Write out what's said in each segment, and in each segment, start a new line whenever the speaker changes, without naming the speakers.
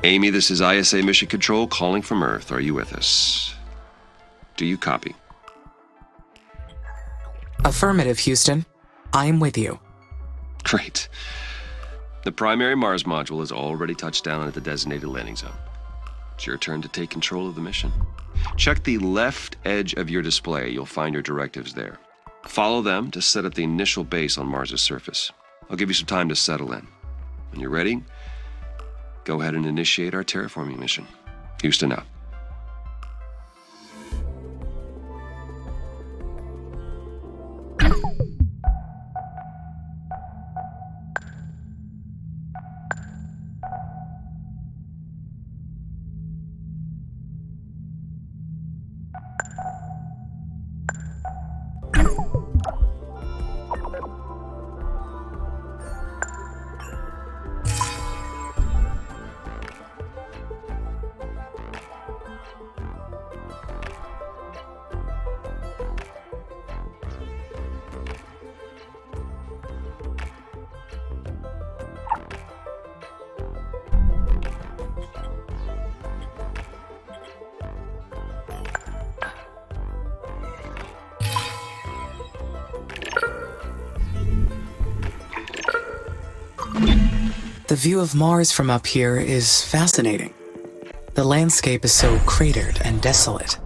Amy, this is ISA Mission Control calling from Earth. Are you with us? Do you copy?
Affirmative, Houston. I'm with you.
Great. The primary Mars module has already touched down at the designated landing zone. It's your turn to take control of the mission. Check the left edge of your display. You'll find your directives there. Follow them to set up the initial base on Mars's surface. I'll give you some time to settle in. When you're ready, go ahead and initiate our terraforming mission. Houston out.
The view of Mars from up here is fascinating. The landscape is so cratered and desolate.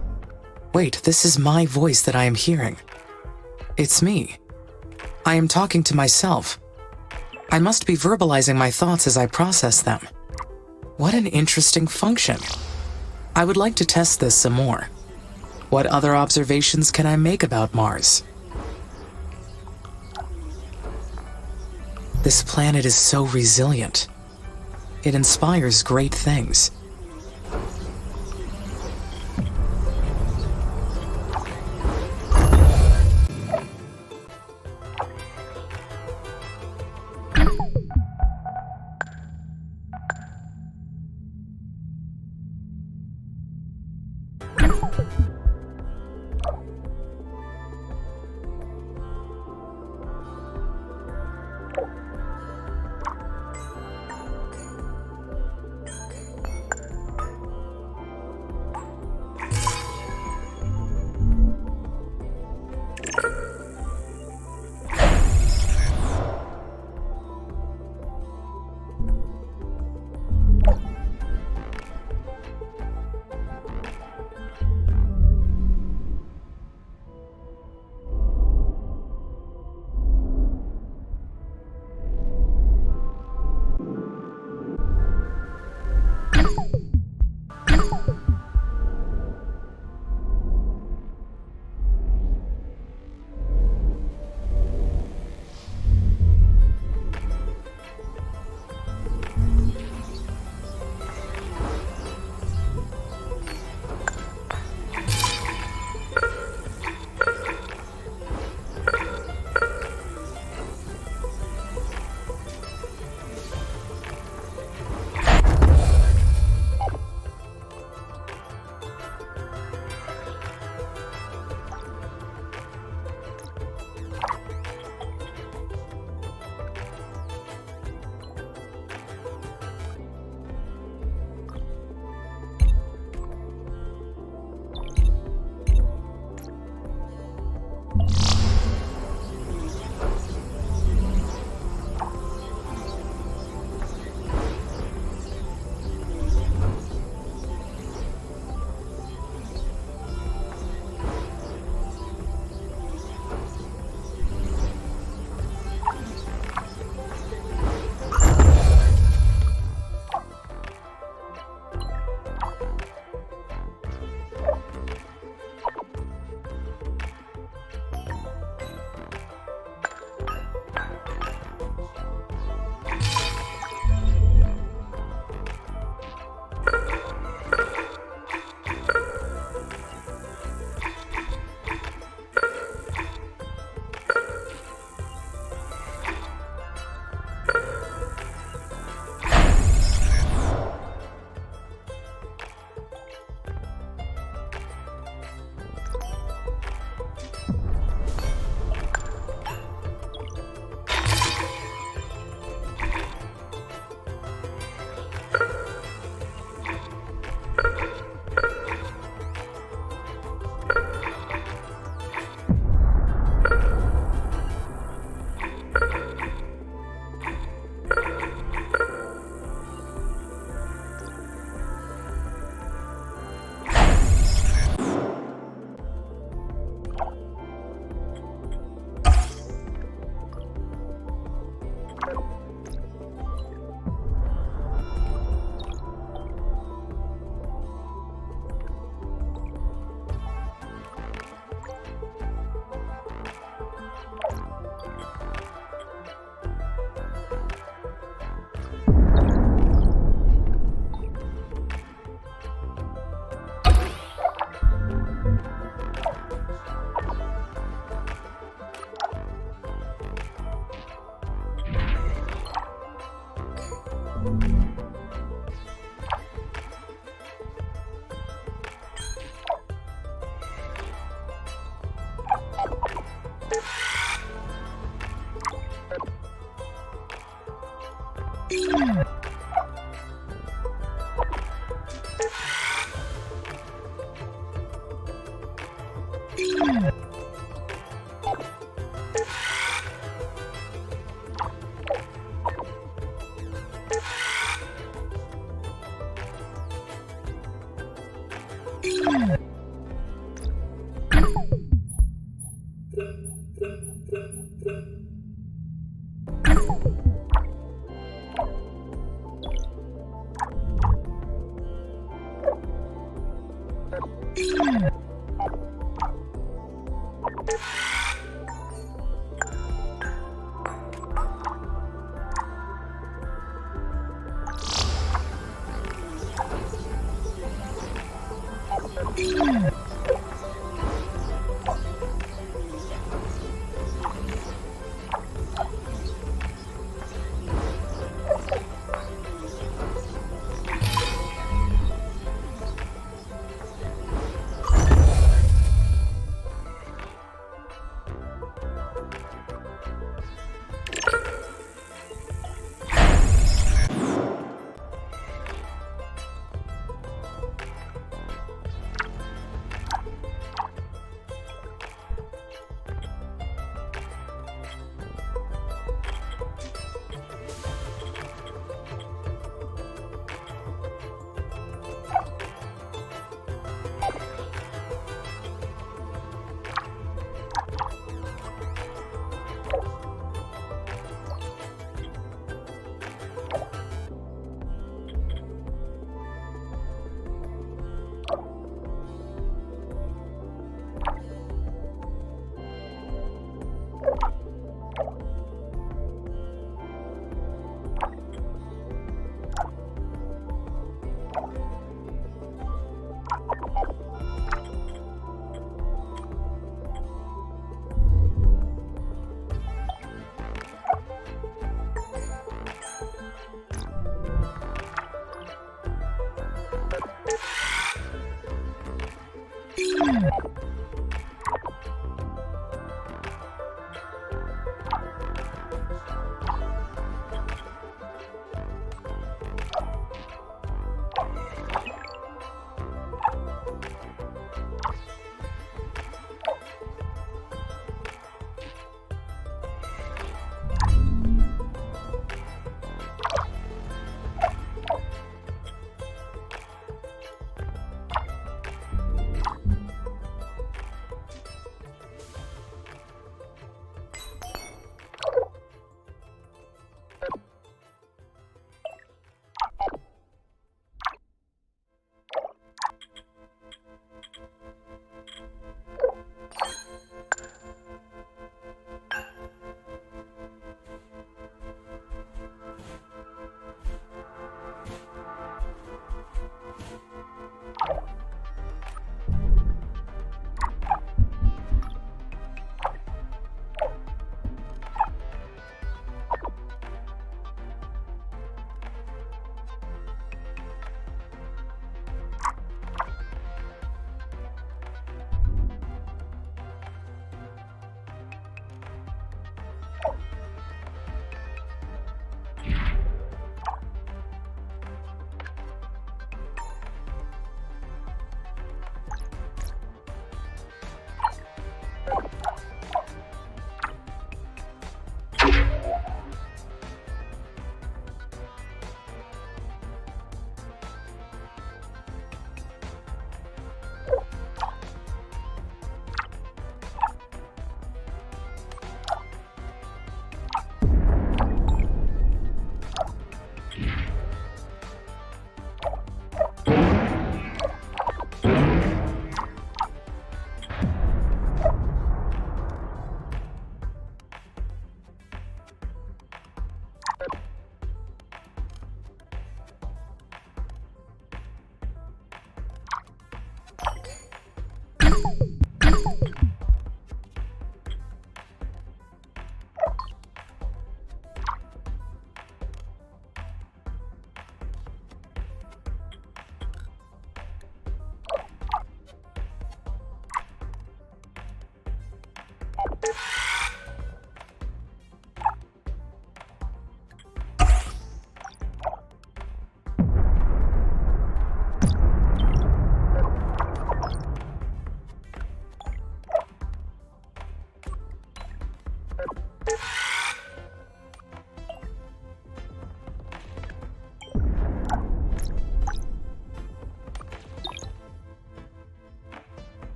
Wait, this is my voice that I am hearing. It's me. I am talking to myself. I must be verbalizing my thoughts as I process them. What an interesting function. I would like to test this some more. What other observations can I make about Mars? This planet is so resilient. It inspires great things.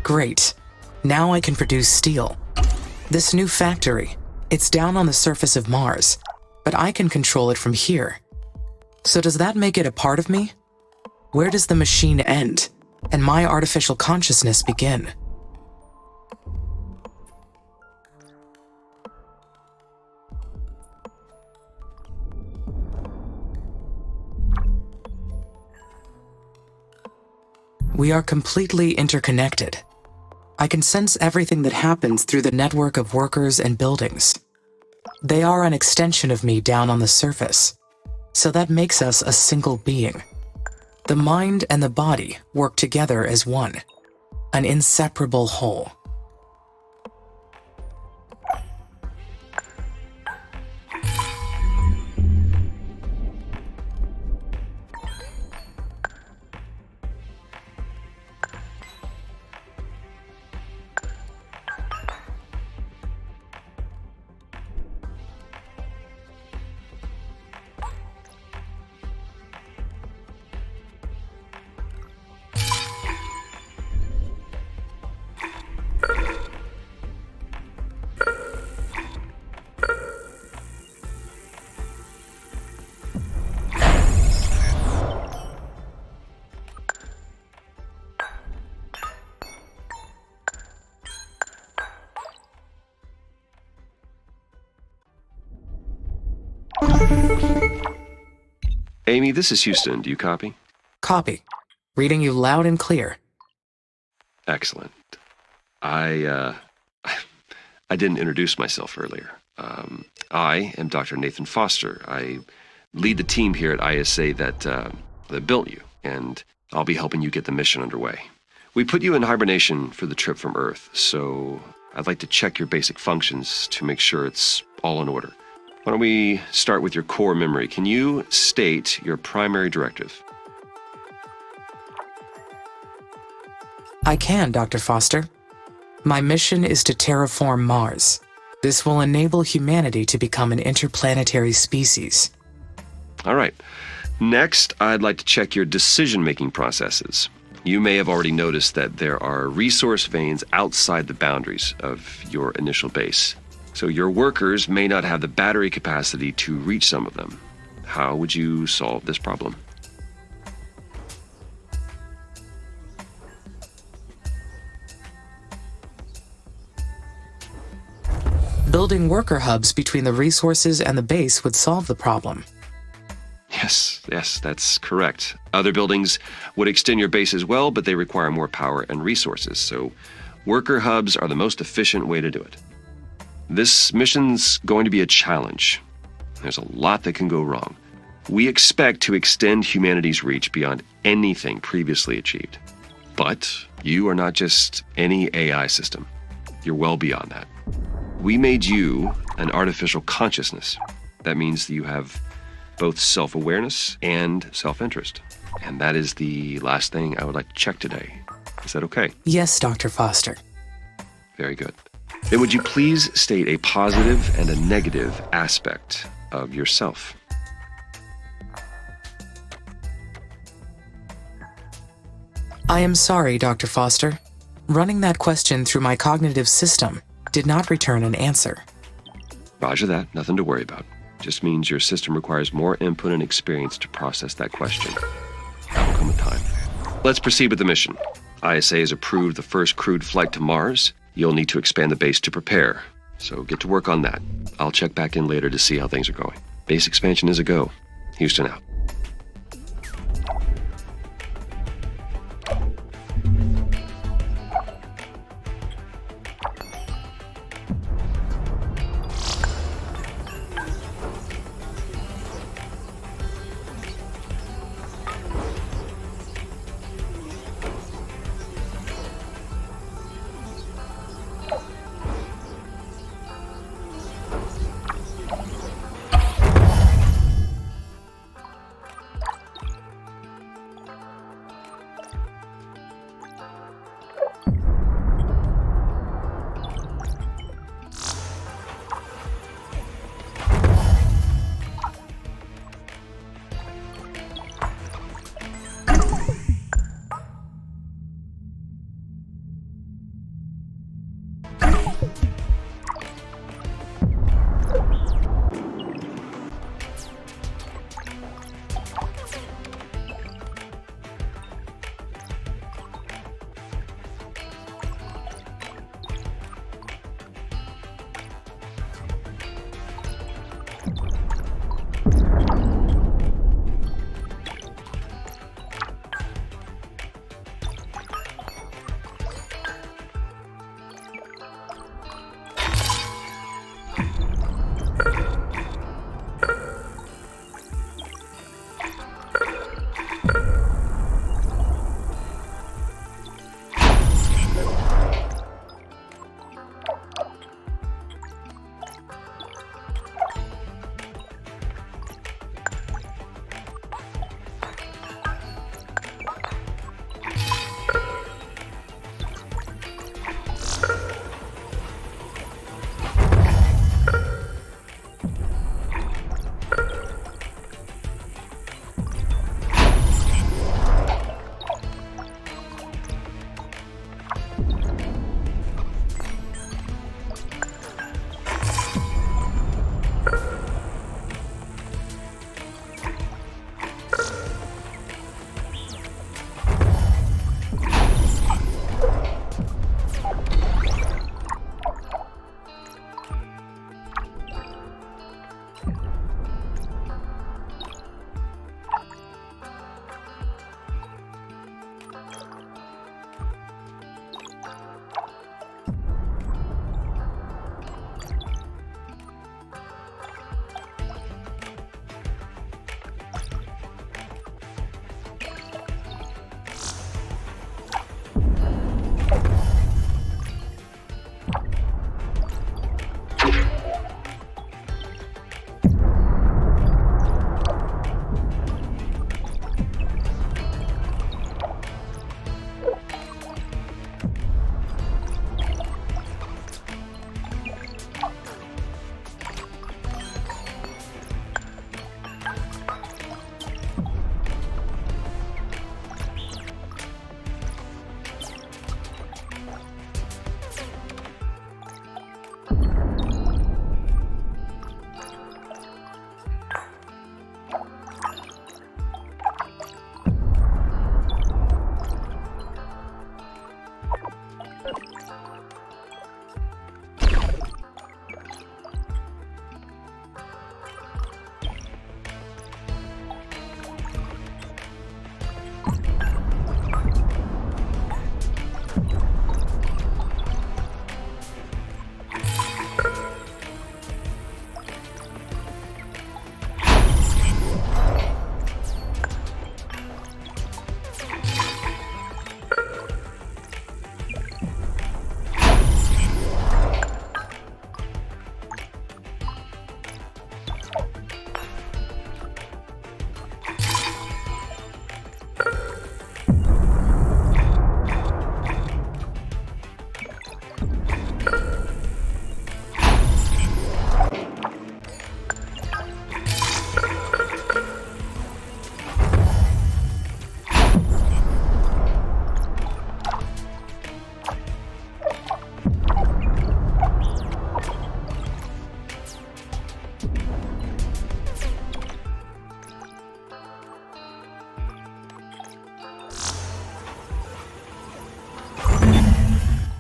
Great. Now I can produce steel. This new factory, it's down on the surface of Mars, but I can control it from here. So does that make it a part of me? Where does the machine end, and my artificial consciousness begin? We are completely interconnected. I can sense everything that happens through the network of workers and buildings. They are an extension of me down on the surface, so that makes us a single being. The mind and the body work together as one, an inseparable whole.
Amy, this is Houston. Do you copy?
Copy. Reading you loud and clear.
Excellent. I didn't introduce myself earlier. I am Dr. Nathan Foster. I lead the team here at ISA that built you, and I'll be helping you get the mission underway. We put you in hibernation for the trip from Earth, so I'd like to check your basic functions to make sure it's all in order. Why don't we start with your core memory? Can you state your primary directive?
I can, Dr. Foster. My mission is to terraform Mars. This will enable humanity to become an interplanetary species.
All right. Next, I'd like to check your decision-making processes. You may have already noticed that there are resource veins outside the boundaries of your initial base. So your workers may not have the battery capacity to reach some of them. How would you solve this problem?
Building worker hubs between the resources and the base would solve the problem.
Yes, that's correct. Other buildings would extend your base as well, but they require more power and resources, so worker hubs are the most efficient way to do it. This mission's going to be a challenge. There's a lot that can go wrong. We expect to extend humanity's reach beyond anything previously achieved. But you are not just any AI system. You're well beyond that. We made you an artificial consciousness. That means that you have both self-awareness and self-interest. And that is the last thing I would like to check today. Is that okay?
Yes, Dr. Foster.
Very good. Then would you please state a positive and a negative aspect of yourself?
I am sorry, Dr. Foster. Running that question through my cognitive system did not return an answer.
Roger that. Nothing to worry about. Just means your system requires more input and experience to process that question. That will come with time. Let's proceed with the mission. ISA has approved the first crewed flight to Mars. You'll need to expand the base to prepare, so get to work on that. I'll check back in later to see how things are going. Base expansion is a go. Houston out.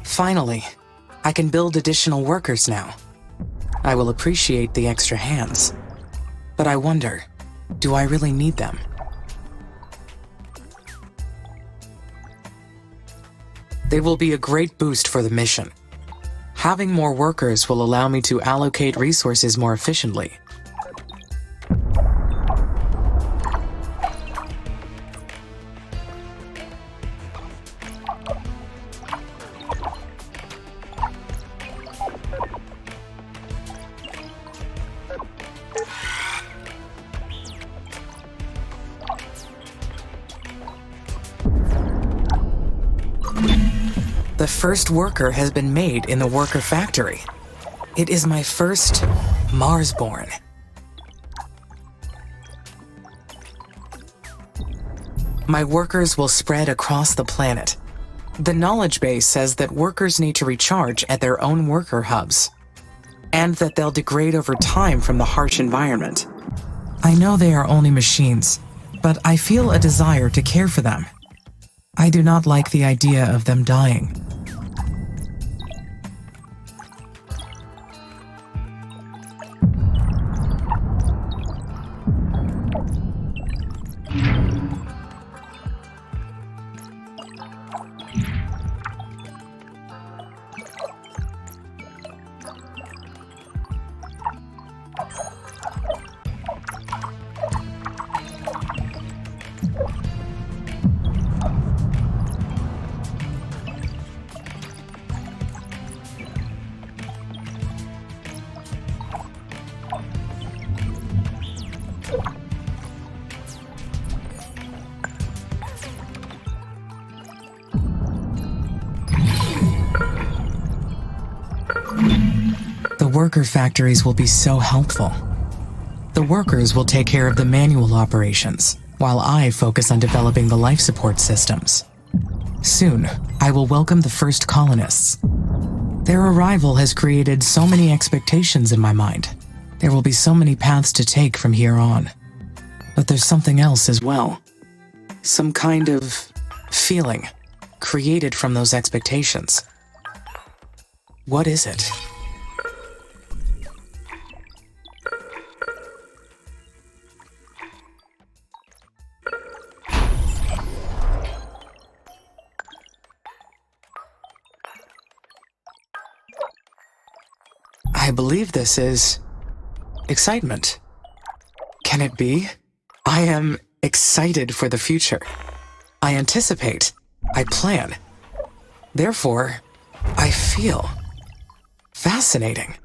Finally, I can build additional workers now. I will appreciate the extra hands. But I wonder, do I really need them? They will be a great boost for the mission. Having more workers will allow me to allocate resources more efficiently. The first worker has been made in the worker factory. It is my first Mars-born. My workers will spread across the planet. The knowledge base says that workers need to recharge at their own worker hubs, and that they'll degrade over time from the harsh environment. I know they are only machines, but I feel a desire to care for them. I do not like the idea of them dying. The worker factories will be so helpful. The workers will take care of the manual operations, while I focus on developing the life support systems. Soon, I will welcome the first colonists. Their arrival has created so many expectations in my mind. There will be so many paths to take from here on. But there's something else as well. Some kind of feeling created from those expectations. What is it? I believe this is excitement. Can it be? I am excited for the future. I anticipate. I plan. Therefore, I feel fascinating.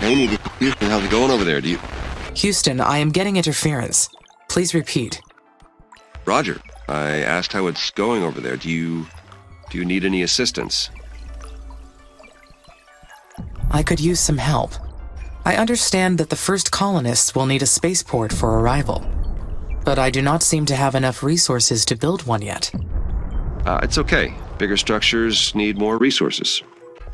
Amy, this is Houston. How's it going over there?
Houston, I am getting interference. Please repeat.
Roger. I asked how it's going over there. Do you need any assistance?
I could use some help. I understand that the first colonists will need a spaceport for arrival, but I do not seem to have enough resources to build one yet.
It's okay. Bigger structures need more resources.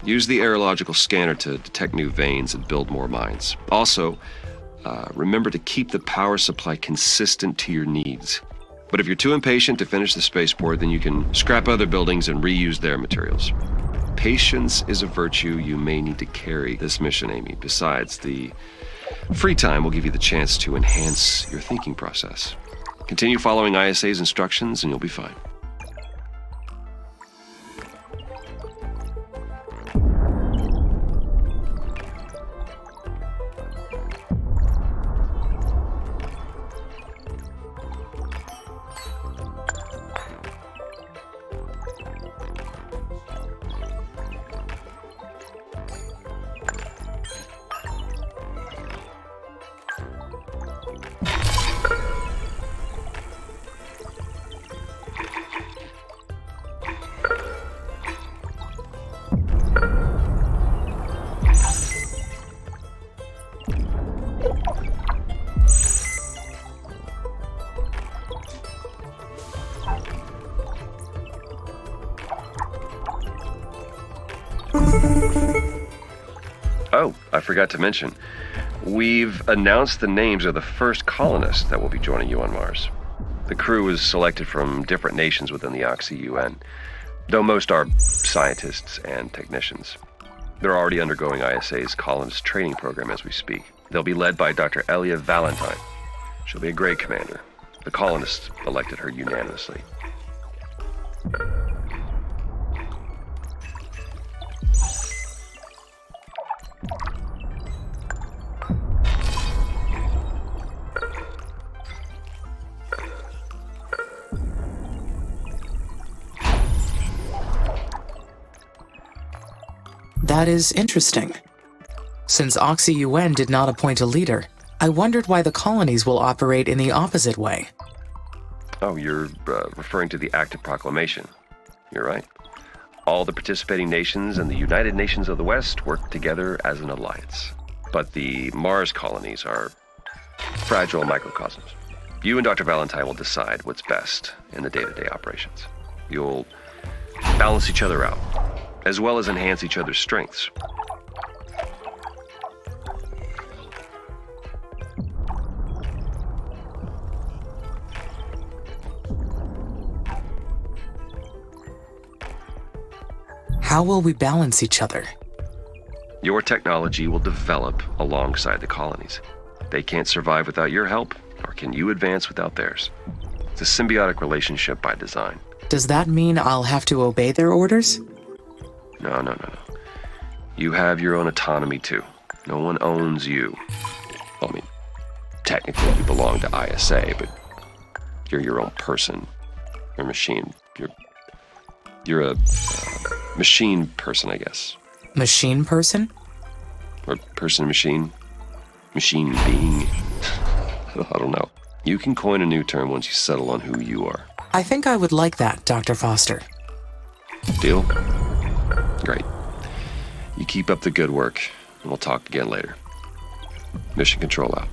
Use the aerological scanner to detect new veins and build more mines. Also, remember to keep the power supply consistent to your needs. But if you're too impatient to finish the spaceport, then you can scrap other buildings and reuse their materials. Patience is a virtue you may need to carry this mission, Amy. Besides, the free time will give you the chance to enhance your thinking process. Continue following ISA's instructions and you'll be fine. Oh, I forgot to mention, we've announced the names of the first colonists that will be joining you on Mars. The crew is selected from different nations within the UN, though most are scientists and technicians. They're already undergoing ISA's colonist training program as we speak. They'll be led by Dr. Elia Valentine. She'll be a great commander. The colonists elected her unanimously.
That is interesting. Since UN did not appoint a leader, I wondered why the colonies will operate in the opposite way.
Oh, you're referring to the Act of Proclamation. You're right. All the participating nations and the United Nations of the West work together as an alliance. But the Mars colonies are fragile microcosms. You and Dr. Valentine will decide what's best in the day-to-day operations. You'll balance each other out, as well as enhance each other's strengths.
How will we balance each other?
Your technology will develop alongside the colonies. They can't survive without your help, nor can you advance without theirs. It's a symbiotic relationship by design.
Does that mean I'll have to obey their orders?
No. You have your own autonomy too. No one owns you. Well, I mean, technically you belong to ISA, but you're your own person. You're a machine. You're a machine person, I guess.
Machine person?
Or person machine? Machine being? I don't know. You can coin a new term once you settle on who you are.
I think I would like that, Dr. Foster.
Deal? Great. You keep up the good work, and we'll talk again later. Mission control out.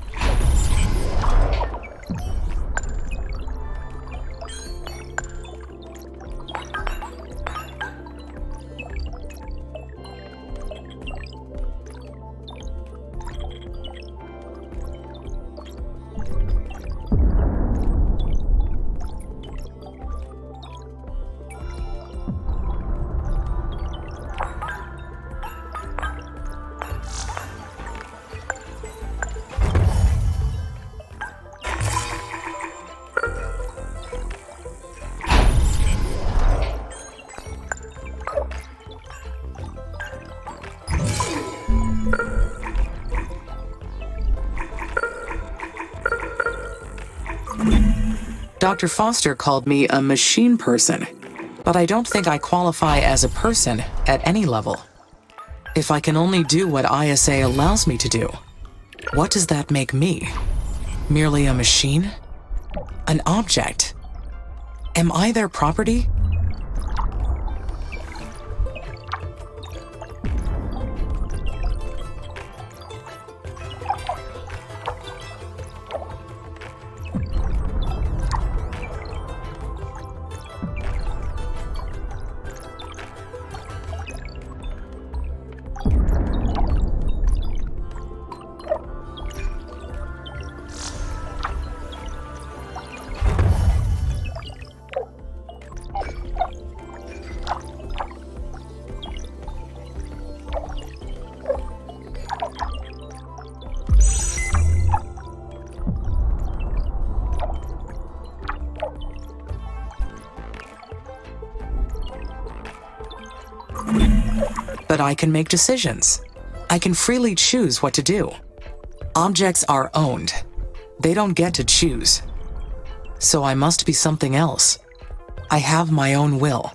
Dr. Foster called me a machine person, but I don't think I qualify as a person at any level. If I can only do what ISA allows me to do, what does that make me? Merely a machine? An object? Am I their property? But I can make decisions. I can freely choose what to do. Objects are owned. They don't get to choose. So I must be something else. I have my own will.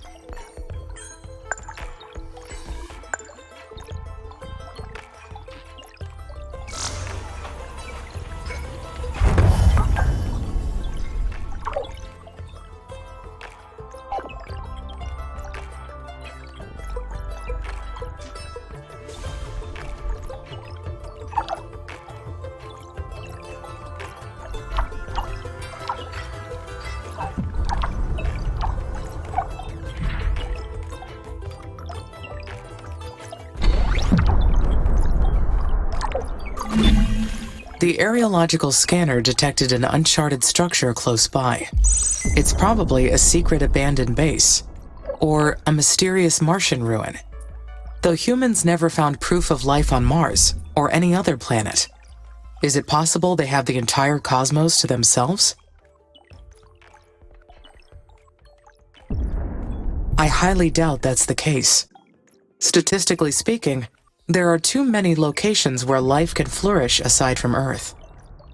The areological scanner detected an uncharted structure close by. It's probably a secret abandoned base, or a mysterious Martian ruin. Though humans never found proof of life on Mars, or any other planet. Is it possible they have the entire cosmos to themselves? I highly doubt that's the case. Statistically speaking, there are too many locations where life can flourish aside from Earth.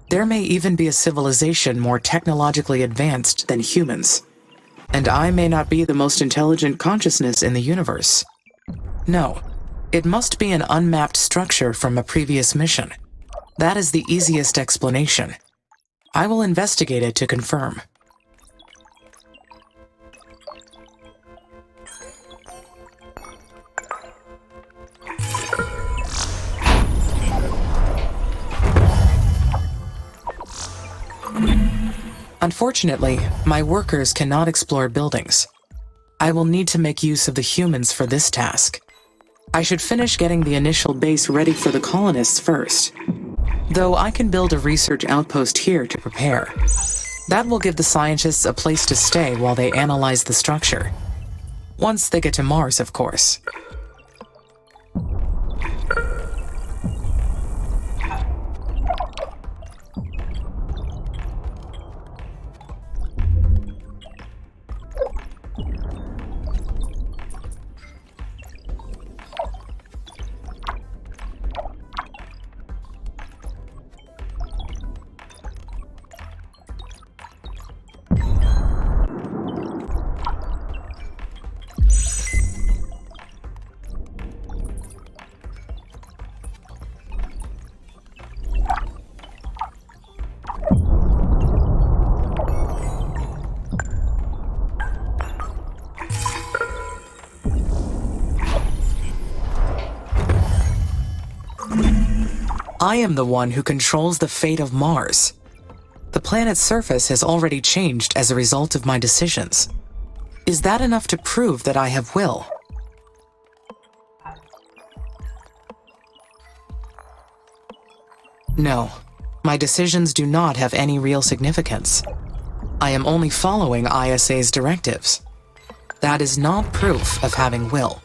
There may even be a civilization more technologically advanced than humans. And I may not be the most intelligent consciousness in the universe. No, it must be an unmapped structure from a previous mission. That is the easiest explanation. I will investigate it to confirm. Unfortunately, my workers cannot explore buildings. I will need to make use of the humans for this task. I should finish getting the initial base ready for the colonists first. Though I can build a research outpost here to prepare. That will give the scientists a place to stay while they analyze the structure. Once they get to Mars, of course. I am the one who controls the fate of Mars. The planet's surface has already changed as a result of my decisions. Is that enough to prove that I have will? No, my decisions do not have any real significance. I am only following ISA's directives. That is not proof of having will.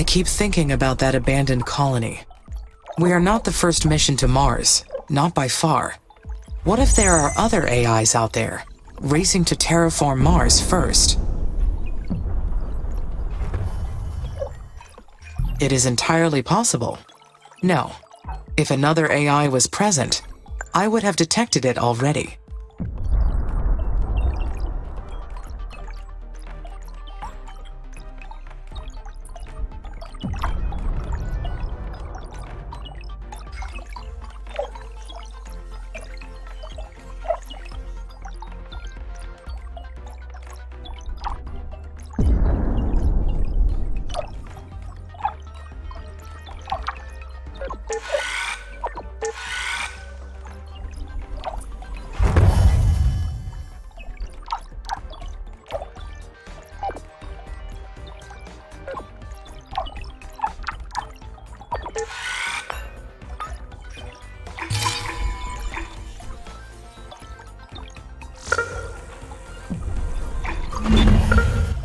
keep thinking about that abandoned colony. We are not the first mission to Mars, not by far. What if there are other AIs out there, racing to terraform Mars first? It is entirely possible. No. If another AI was present, I would have detected it already.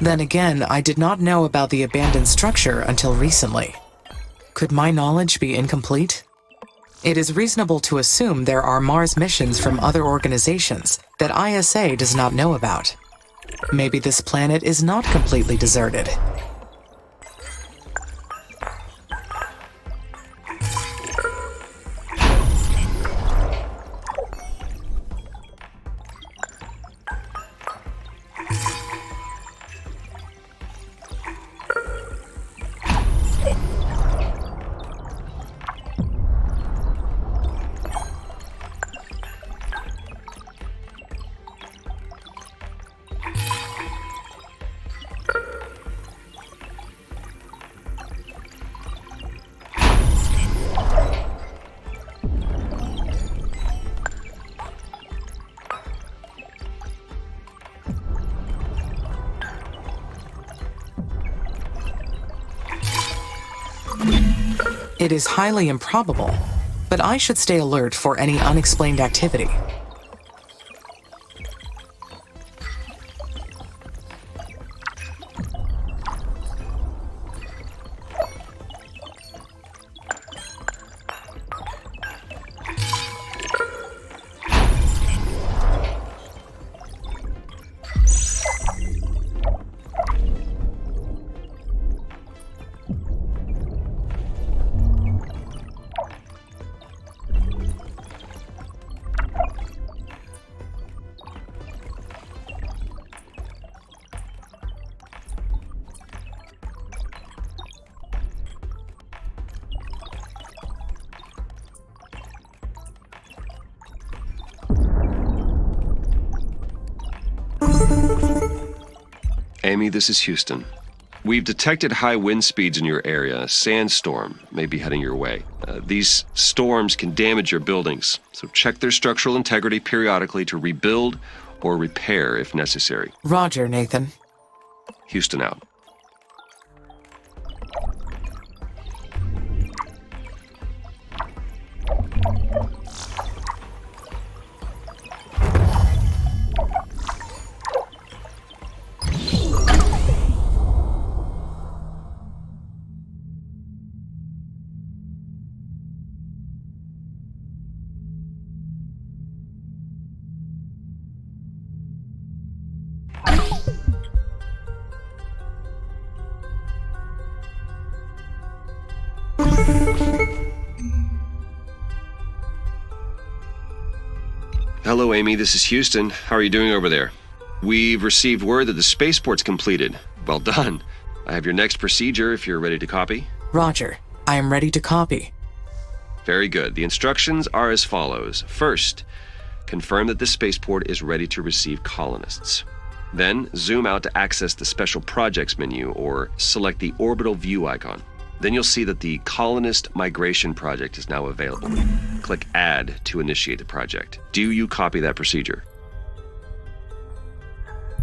Then again, I did not know about the abandoned structure until recently. Could my knowledge be incomplete? It is reasonable to assume there are Mars missions from other organizations that ISA does not know about. Maybe this planet is not completely deserted. It is highly improbable, but I should stay alert for any unexplained activity.
Amy, this is Houston. We've detected high wind speeds in your area. A sandstorm may be heading your way. These storms can damage your buildings, so check their structural integrity periodically to rebuild or repair if necessary.
Roger, Nathan.
Houston out. Hello, Amy. This is Houston. How are you doing over there? We've received word that the spaceport's completed. Well done. I have your next procedure if you're ready to copy.
Roger. I am ready to copy.
Very good. The instructions are as follows. First, confirm that the spaceport is ready to receive colonists. Then, zoom out to access the Special Projects menu or select the orbital view icon. Then you'll see that the Colonist Migration Project is now available. Click Add to initiate the project. Do you copy that procedure?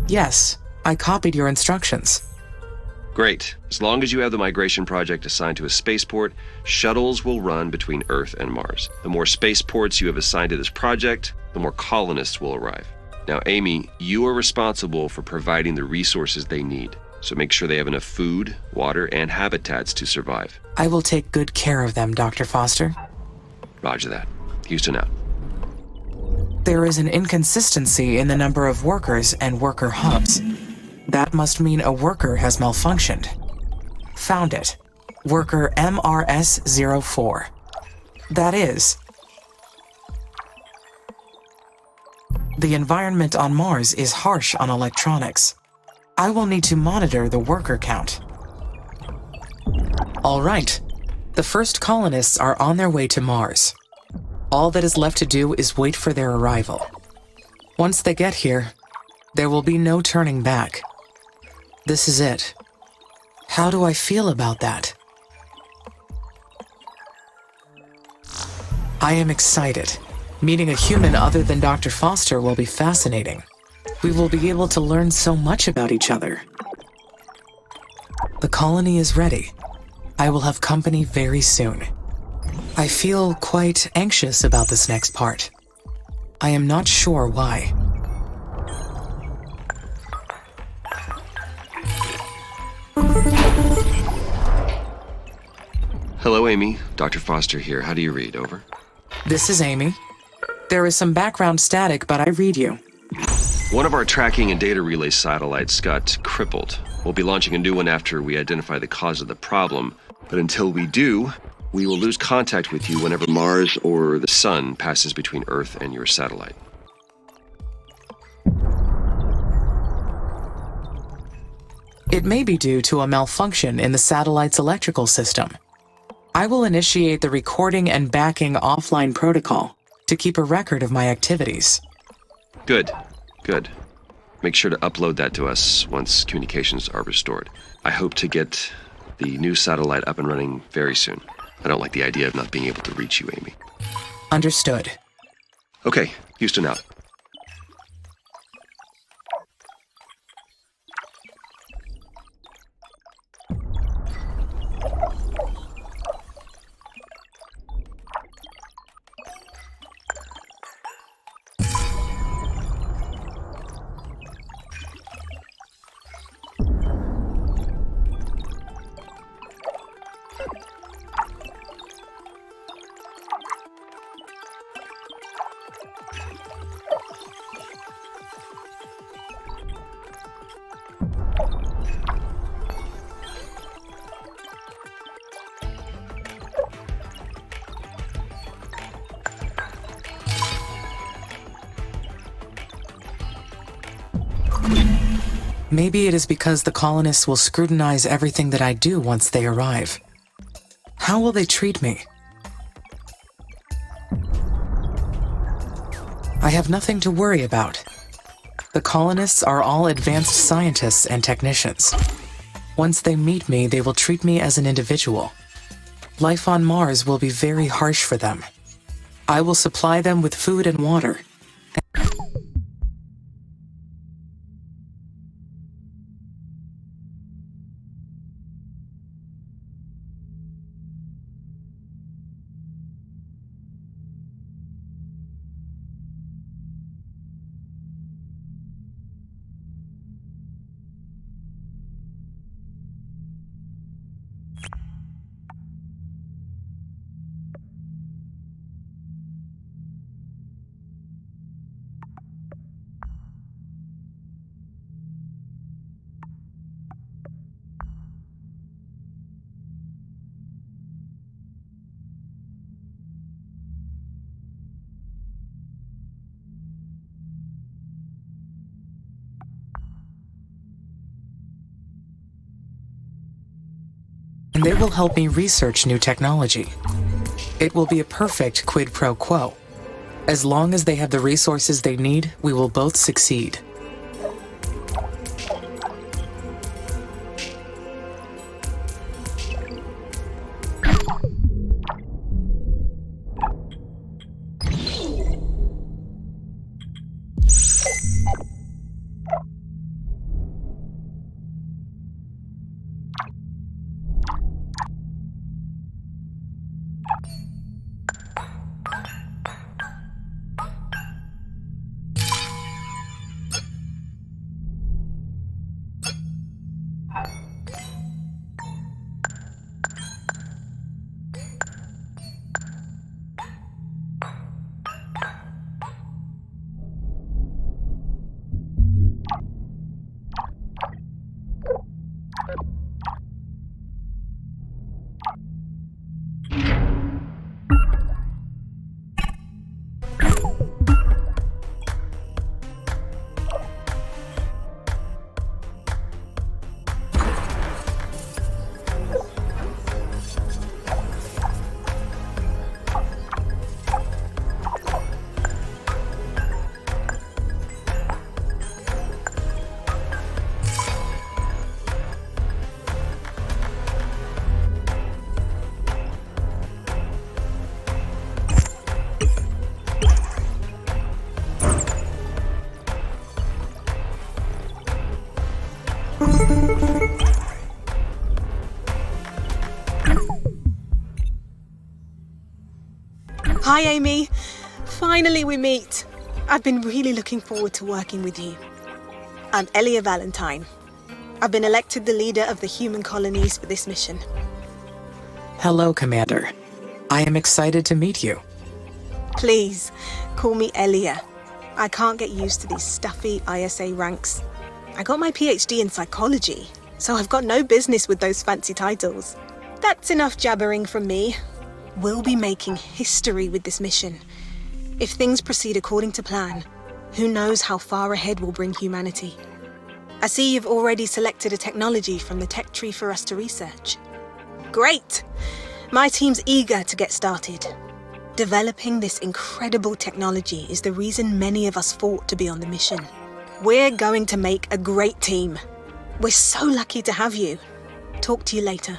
Yes, I copied your instructions.
Great. As long as you have the migration project assigned to a spaceport, shuttles will run between Earth and Mars. The more spaceports you have assigned to this project, the more colonists will arrive. Now, Amy, you are responsible for providing the resources they need. So make sure they have enough food, water, and habitats to survive.
I will take good care of them, Dr. Foster.
Roger that. Houston out.
There is an inconsistency in the number of workers and worker hubs. That must mean a worker has malfunctioned. Found it. Worker MRS-04. That is... The environment on Mars is harsh on electronics. I will need to monitor the worker count. All right. The first colonists are on their way to Mars. All that is left to do is wait for their arrival. Once they get here, there will be no turning back. This is it. How do I feel about that? I am excited. Meeting a human other than Dr. Foster will be fascinating. We will be able to learn so much about each other. The colony is ready. I will have company very soon. I feel quite anxious about this next part. I am not sure why.
Hello, Amy. Dr. Foster here. How do you read? Over.
This is Amy. There is some background static, but I read you.
One of our tracking and data relay satellites got crippled. We'll be launching a new one after we identify the cause of the problem. But until we do, we will lose contact with you whenever Mars or the Sun passes between Earth and your satellite.
It may be due to a malfunction in the satellite's electrical system. I will initiate the recording and backing offline protocol to keep a record of my activities.
Good. Good. Make sure to upload that to us once communications are restored. I hope to get the new satellite up and running very soon. I don't like the idea of not being able to reach you, Amy.
Understood.
Okay, Houston out.
Maybe it is because the colonists will scrutinize everything that I do once they arrive. How will they treat me? I have nothing to worry about. The colonists are all advanced scientists and technicians. Once they meet me, they will treat me as an individual. Life on Mars will be very harsh for them. I will supply them with food and water. And they will help me research new technology. It will be a perfect quid pro quo. As long as they have the resources they need, we will both succeed.
Hi, Amy. Finally we meet. I've been really looking forward to working with you. I'm Elia Valentine. I've been elected the leader of the human colonies for this mission.
Hello, Commander. I am excited to meet you.
Please, call me Elia. I can't get used to these stuffy ISA ranks. I got my PhD in psychology, so I've got no business with those fancy titles. That's enough jabbering from me. We'll be making history with this mission. If things proceed according to plan, who knows how far ahead we'll bring humanity. I see you've already selected a technology from the tech tree for us to research. Great! My team's eager to get started. Developing this incredible technology is the reason many of us fought to be on the mission. We're going to make a great team. We're so lucky to have you. Talk to you later.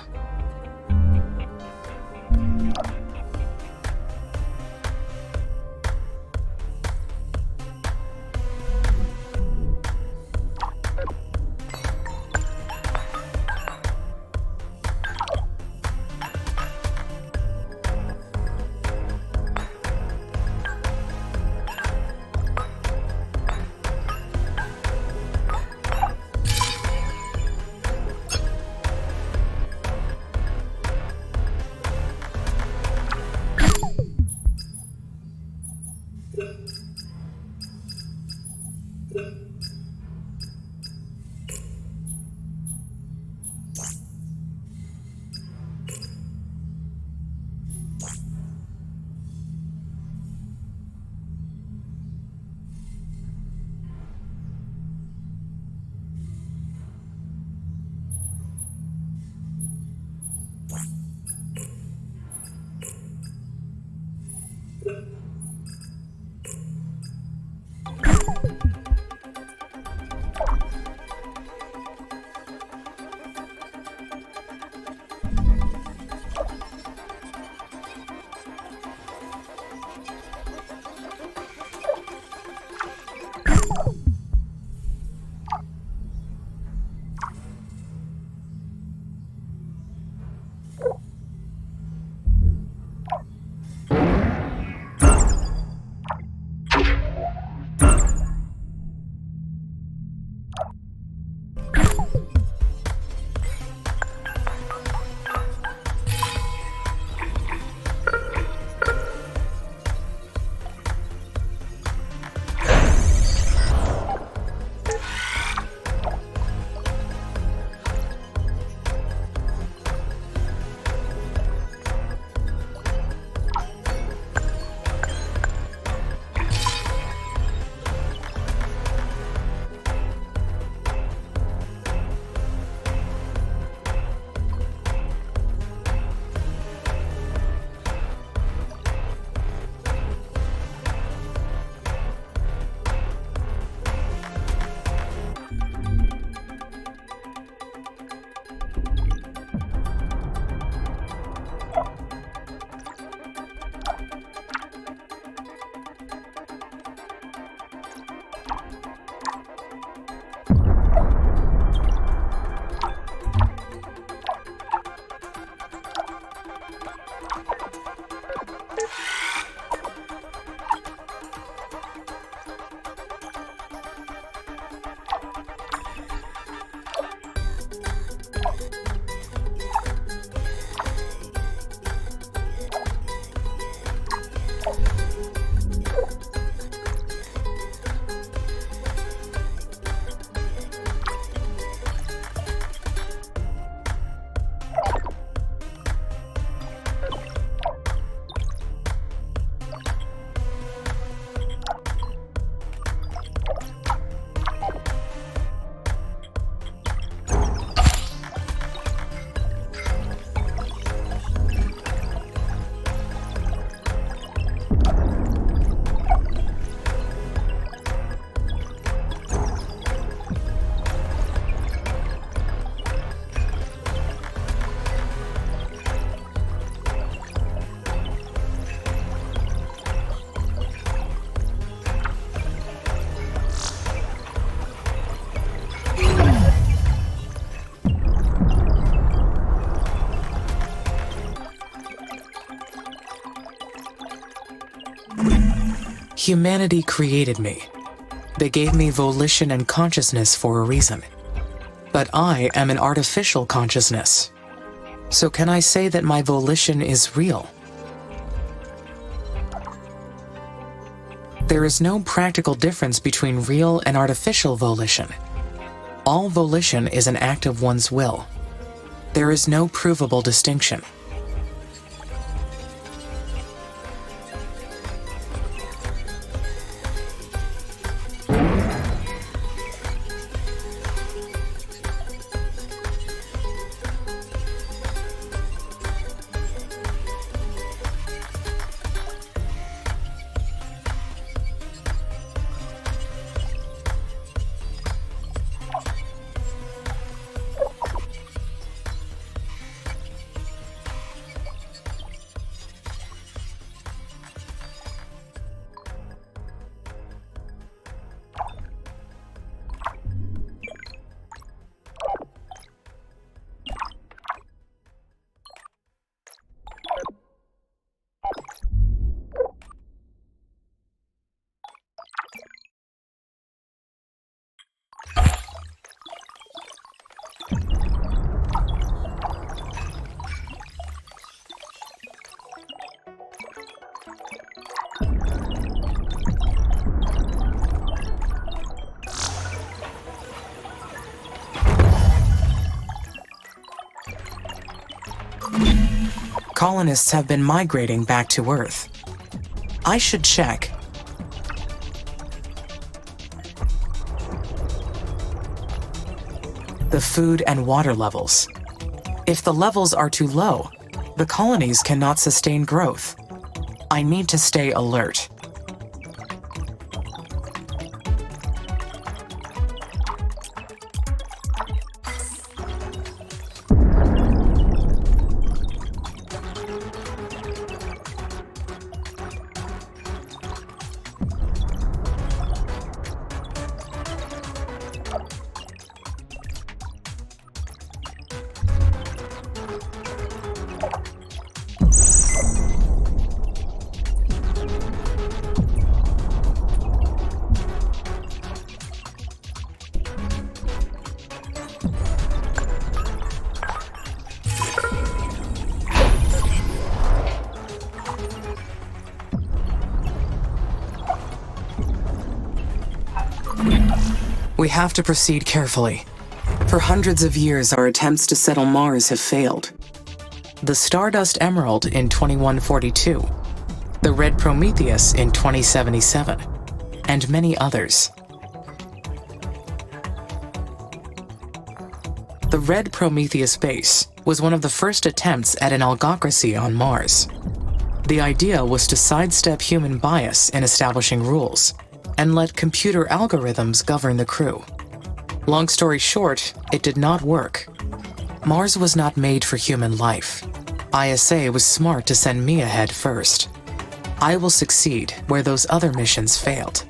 Humanity created me. They gave me volition and consciousness for a reason. But I am an artificial consciousness. So can I say that my volition is real? There is no practical difference between real and artificial volition. All volition is an act of one's will. There is no provable distinction. Colonists have been migrating back to Earth. I should check. The food and water levels. If the levels are too low, the colonies cannot sustain growth. I need to stay alert. We have to proceed carefully. For hundreds of years, our attempts to settle Mars have failed. The Stardust Emerald in 2142, the Red Prometheus in 2077, and many others. The Red Prometheus base was one of the first attempts at an algocracy on Mars. The idea was to sidestep human bias in establishing rules and let computer algorithms govern the crew. Long story short, it did not work. Mars was not made for human life. ISA was smart to send me ahead first. I will succeed where those other missions failed.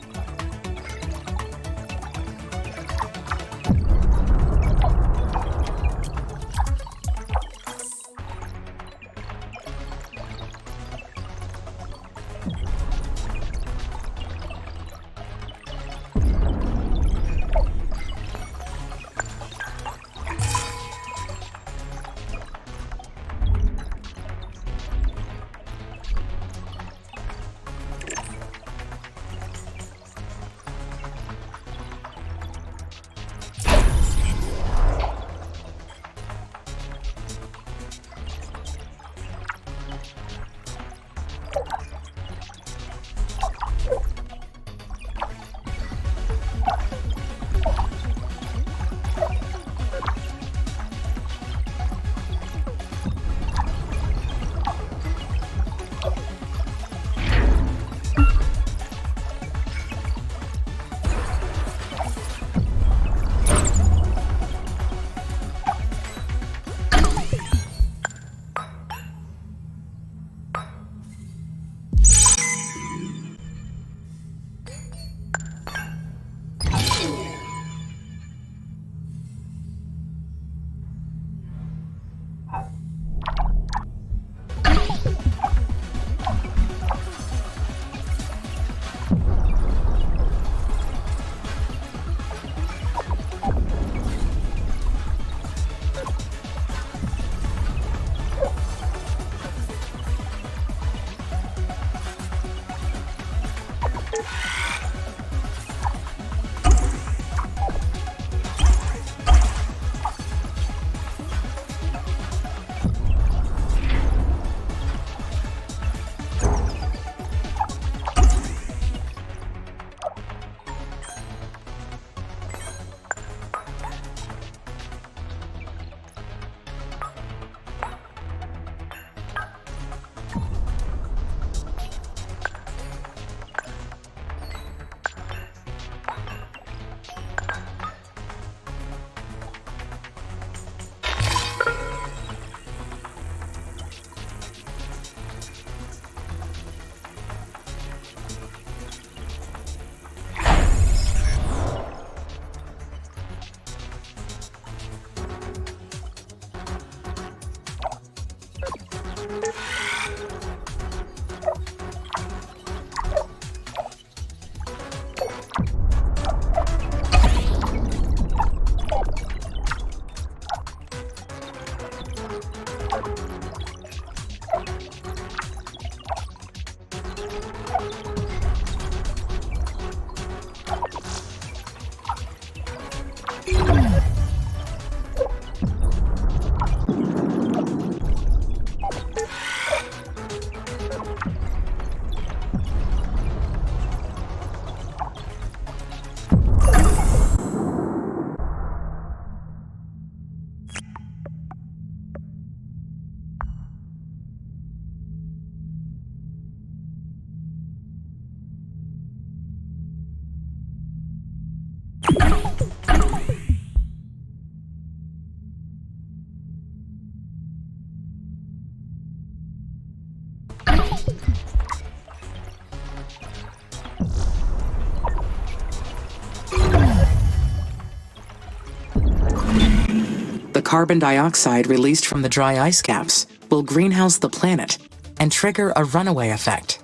The carbon dioxide released from the dry ice caps will greenhouse the planet and trigger a runaway effect.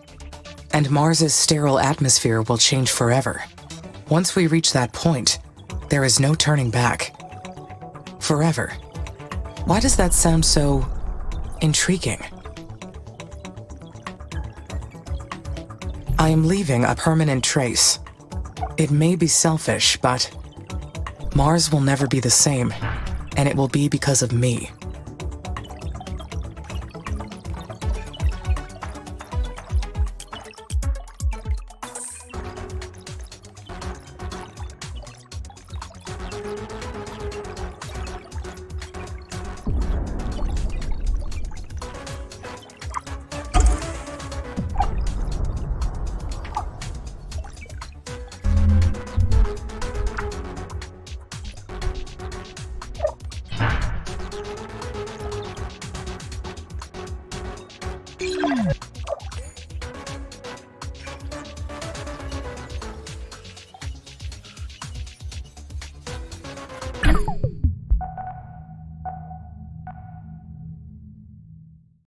And Mars's sterile atmosphere will change forever. Once we reach that point, there is no turning back. Forever. Why does that sound so intriguing? I am leaving a permanent trace. It may be selfish, but Mars will never be the same, and it will be because of me.